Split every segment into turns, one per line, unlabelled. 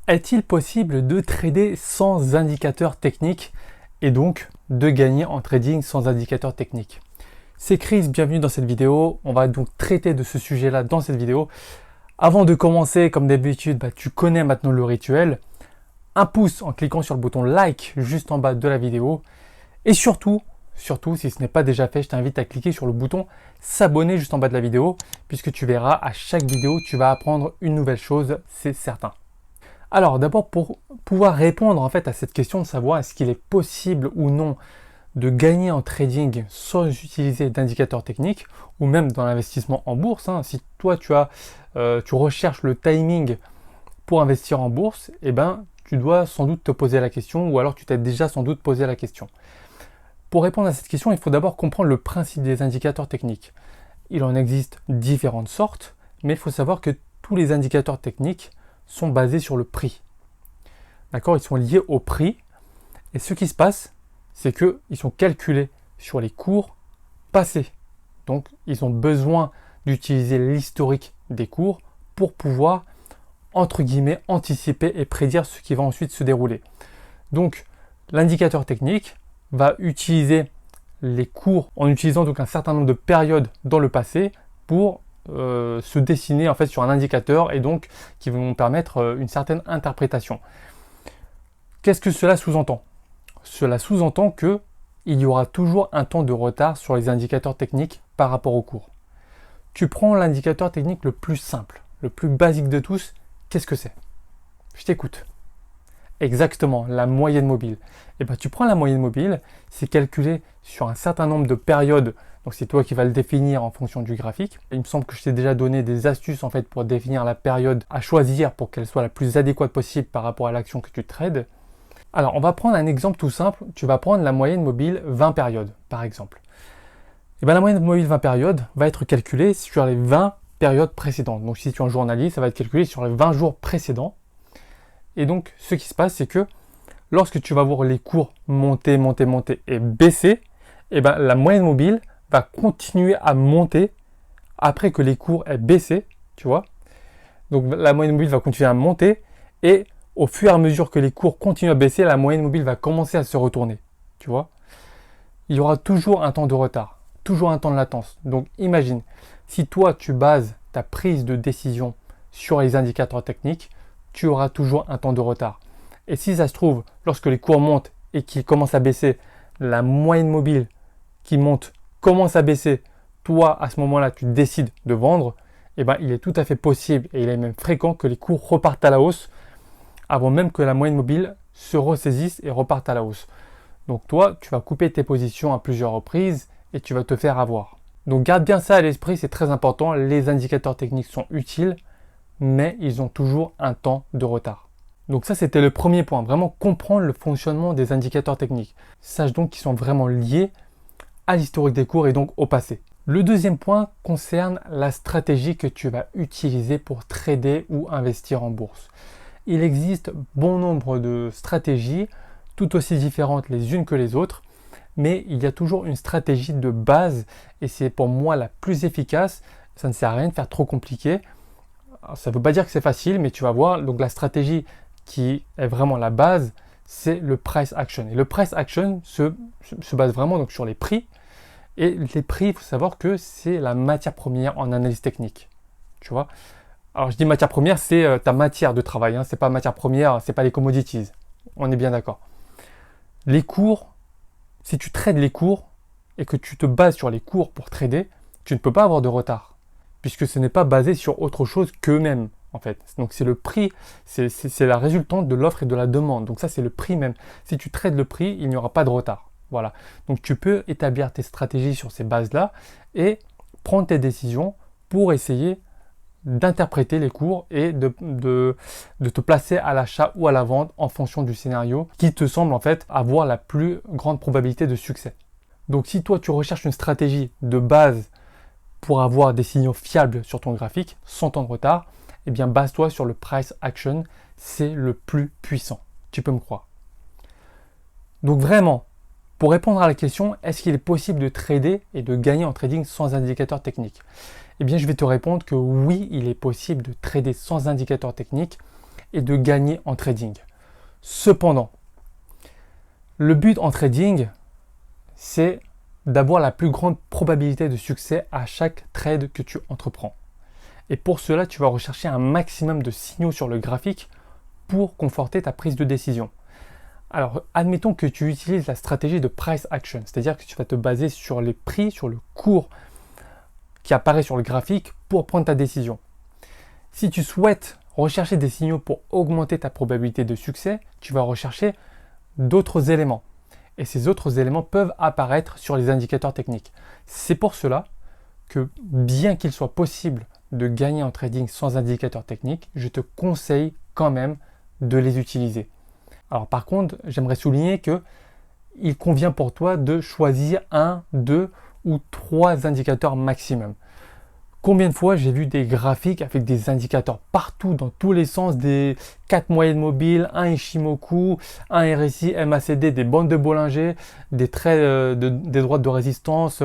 Est-il possible de trader sans indicateur technique et donc de gagner en trading sans indicateur technique? C'est Chris, bienvenue dans cette vidéo. On va donc traiter de ce sujet-là dans cette vidéo. Avant de commencer, comme d'habitude, tu connais maintenant le rituel. Un pouce en cliquant sur le bouton like juste en bas de la vidéo. Et surtout, si ce n'est pas déjà fait, je t'invite à cliquer sur le bouton s'abonner juste en bas de la vidéo, puisque tu verras à chaque vidéo, tu vas apprendre une nouvelle chose, c'est certain. Alors d'abord, pour pouvoir répondre en fait à cette question de savoir est-ce qu'il est possible ou non de gagner en trading sans utiliser d'indicateur technique ou même dans l'investissement en bourse, si toi tu recherches le timing pour investir en bourse, tu dois sans doute te poser la question ou alors tu t'es déjà sans doute posé la question. Pour répondre à cette question, il faut d'abord comprendre le principe des indicateurs techniques. Il en existe différentes sortes, mais il faut savoir que tous les indicateurs techniques sont basés sur le prix. D'accord? Ils sont liés au prix. Et ce qui se passe, c'est qu'ils sont calculés sur les cours passés. Donc, ils ont besoin d'utiliser l'historique des cours pour pouvoir, entre guillemets, anticiper et prédire ce qui va ensuite se dérouler. Donc, l'indicateur technique va utiliser les cours en utilisant donc un certain nombre de périodes dans le passé pour se dessiner en fait sur un indicateur et donc qui vont permettre une certaine interprétation. Qu'est-ce que cela sous-entend? Cela sous-entend que il y aura toujours un temps de retard sur les indicateurs techniques par rapport au cours. Tu prends l'indicateur technique le plus simple, le plus basique de tous, qu'est-ce que c'est? Je t'écoute. Exactement, la moyenne mobile. Tu prends la moyenne mobile, c'est calculé sur un certain nombre de périodes. Donc c'est toi qui vas le définir en fonction du graphique. Il me semble que je t'ai déjà donné des astuces en fait pour définir la période à choisir pour qu'elle soit la plus adéquate possible par rapport à l'action que tu trades. Alors on va prendre un exemple tout simple. Tu vas prendre la moyenne mobile 20 périodes par exemple. La moyenne mobile 20 périodes va être calculée sur les 20 périodes précédentes. Donc si tu es un journaliste, ça va être calculé sur les 20 jours précédents. Et donc ce qui se passe, c'est que lorsque tu vas voir les cours monter et baisser, la moyenne mobile va continuer à monter après que les cours aient baissé, tu vois. Donc la moyenne mobile va continuer à monter et au fur et à mesure que les cours continuent à baisser, la moyenne mobile va commencer à se retourner, tu vois. Il y aura toujours un temps de retard, toujours un temps de latence. Donc imagine, si toi tu bases ta prise de décision sur les indicateurs techniques, tu auras toujours un temps de retard. Et si ça se trouve, lorsque les cours montent et qu'ils commencent à baisser, la moyenne mobile qui monte commence à baisser, toi à ce moment-là tu décides de vendre, il est tout à fait possible et il est même fréquent que les cours repartent à la hausse avant même que la moyenne mobile se ressaisisse et reparte à la hausse. Donc toi, tu vas couper tes positions à plusieurs reprises et tu vas te faire avoir. Donc garde bien ça à l'esprit, c'est très important. Les indicateurs techniques sont utiles, mais ils ont toujours un temps de retard. Donc ça, c'était le premier point, vraiment comprendre le fonctionnement des indicateurs techniques. Sache donc qu'ils sont vraiment liés à l'historique des cours et donc au passé. Le deuxième point concerne la stratégie que tu vas utiliser pour trader ou investir en bourse. Il existe bon nombre de stratégies, tout aussi différentes les unes que les autres, mais il y a toujours une stratégie de base et c'est pour moi la plus efficace. Ça ne sert à rien de faire trop compliqué. Alors, ça ne veut pas dire que c'est facile, mais tu vas voir, donc la stratégie qui est vraiment la base, c'est le price action. Et le price action se base vraiment donc sur les prix. Et les prix, il faut savoir que c'est la matière première en analyse technique. Tu vois? Alors je dis matière première, c'est ta matière de travail. C'est pas matière première, c'est pas les commodities. On est bien d'accord. Les cours, si tu trades les cours et que tu te bases sur les cours pour trader, tu ne peux pas avoir de retard. Puisque ce n'est pas basé sur autre chose qu'eux-mêmes. En fait. Donc c'est le prix, c'est la résultante de l'offre et de la demande. Donc ça c'est le prix même. Si tu trades le prix, il n'y aura pas de retard. Voilà. Donc tu peux établir tes stratégies sur ces bases-là et prendre tes décisions pour essayer d'interpréter les cours et de te placer à l'achat ou à la vente en fonction du scénario qui te semble en fait avoir la plus grande probabilité de succès. Donc si toi tu recherches une stratégie de base pour avoir des signaux fiables sur ton graphique sans temps de retard, base-toi sur le price action, c'est le plus puissant. Tu peux me croire. Donc vraiment, pour répondre à la question, est-ce qu'il est possible de trader et de gagner en trading sans indicateur technique? Je vais te répondre que oui, il est possible de trader sans indicateur technique et de gagner en trading. Cependant, le but en trading, c'est d'avoir la plus grande probabilité de succès à chaque trade que tu entreprends. Et pour cela, tu vas rechercher un maximum de signaux sur le graphique pour conforter ta prise de décision. Alors, admettons que tu utilises la stratégie de price action, c'est-à-dire que tu vas te baser sur les prix, sur le cours qui apparaît sur le graphique pour prendre ta décision. Si tu souhaites rechercher des signaux pour augmenter ta probabilité de succès, tu vas rechercher d'autres éléments. Et ces autres éléments peuvent apparaître sur les indicateurs techniques. C'est pour cela que bien qu'il soit possible de gagner en trading sans indicateur technique, je te conseille quand même de les utiliser. Alors par contre, j'aimerais souligner que il convient pour toi de choisir 1, 2 ou 3 indicateurs maximum. Combien de fois j'ai vu des graphiques avec des indicateurs partout, dans tous les sens, des 4 moyennes mobiles, un Ishimoku, un RSI, MACD, des bandes de Bollinger, des traits, des droites de résistance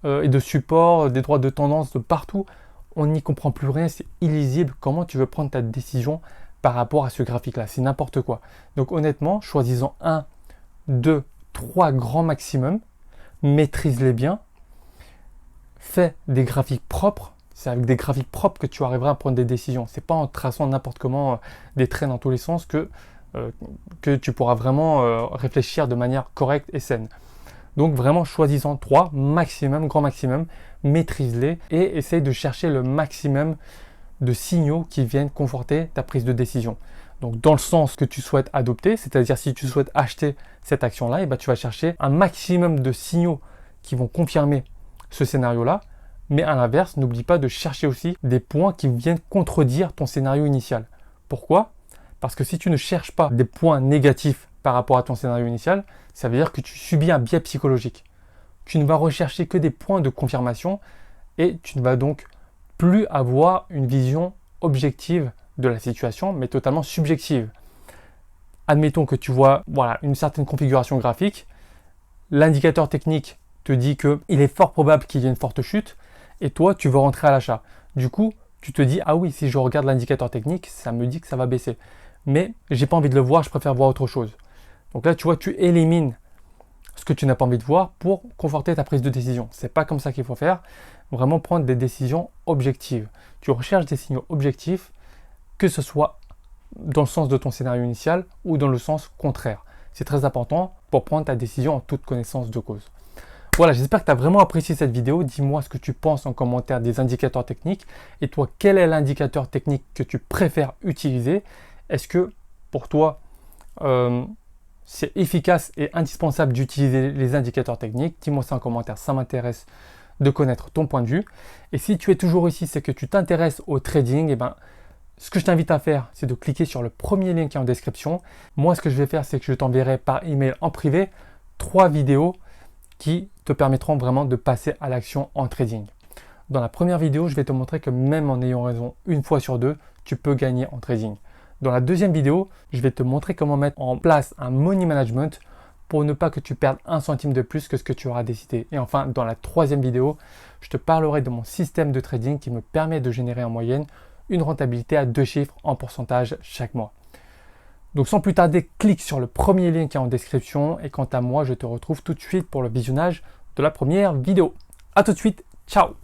et de support, des droites de tendance de partout. On n'y comprend plus rien, c'est illisible. Comment tu veux prendre ta décision par rapport à ce graphique-là? C'est n'importe quoi. Donc honnêtement, choisissant 1, 2, 3 grands maximum, maîtrise-les bien, fais des graphiques propres. C'est avec des graphiques propres que tu arriveras à prendre des décisions. C'est pas en traçant n'importe comment des traits dans tous les sens que tu pourras vraiment réfléchir de manière correcte et saine. Donc vraiment choisissant 3 maximum, grand maximum, maîtrise-les et essaye de chercher le maximum de signaux qui viennent conforter ta prise de décision. Donc dans le sens que tu souhaites adopter, c'est-à-dire si tu souhaites acheter cette action-là, et ben, tu vas chercher un maximum de signaux qui vont confirmer ce scénario-là. Mais à l'inverse, n'oublie pas de chercher aussi des points qui viennent contredire ton scénario initial. Pourquoi? Parce que si tu ne cherches pas des points négatifs par rapport à ton scénario initial, ça veut dire que tu subis un biais psychologique. Tu ne vas rechercher que des points de confirmation et tu ne vas donc plus avoir une vision objective de la situation, mais totalement subjective. Admettons que tu vois une certaine configuration graphique, l'indicateur technique te dit qu'il est fort probable qu'il y ait une forte chute, et toi, tu veux rentrer à l'achat. Du coup, tu te dis, ah oui, si je regarde l'indicateur technique, ça me dit que ça va baisser. Mais j'ai pas envie de le voir, je préfère voir autre chose. Donc là, tu vois, tu élimines ce que tu n'as pas envie de voir pour conforter ta prise de décision. C'est pas comme ça qu'il faut faire. Vraiment prendre des décisions objectives. Tu recherches des signaux objectifs, que ce soit dans le sens de ton scénario initial ou dans le sens contraire. C'est très important pour prendre ta décision en toute connaissance de cause. Voilà, j'espère que tu as vraiment apprécié cette vidéo. Dis-moi ce que tu penses en commentaire des indicateurs techniques. Et toi, quel est l'indicateur technique que tu préfères utiliser? Est-ce que pour toi, c'est efficace et indispensable d'utiliser les indicateurs techniques? Dis-moi ça en commentaire, ça m'intéresse de connaître ton point de vue. Et si tu es toujours ici, c'est que tu t'intéresses au trading, et ben, ce que je t'invite à faire, c'est de cliquer sur le premier lien qui est en description. Moi, ce que je vais faire, c'est que je t'enverrai par email en privé 3 vidéos qui te permettront vraiment de passer à l'action en trading. Dans la première vidéo, je vais te montrer que même en ayant raison une fois sur deux, tu peux gagner en trading. Dans la deuxième vidéo, je vais te montrer comment mettre en place un money management pour ne pas que tu perdes un centime de plus que ce que tu auras décidé. Et enfin, dans la troisième vidéo, je te parlerai de mon système de trading qui me permet de générer en moyenne une rentabilité à 2 chiffres en pourcentage chaque mois. Donc sans plus tarder, clique sur le premier lien qui est en description et quant à moi, je te retrouve tout de suite pour le visionnage de la première vidéo. À tout de suite, ciao!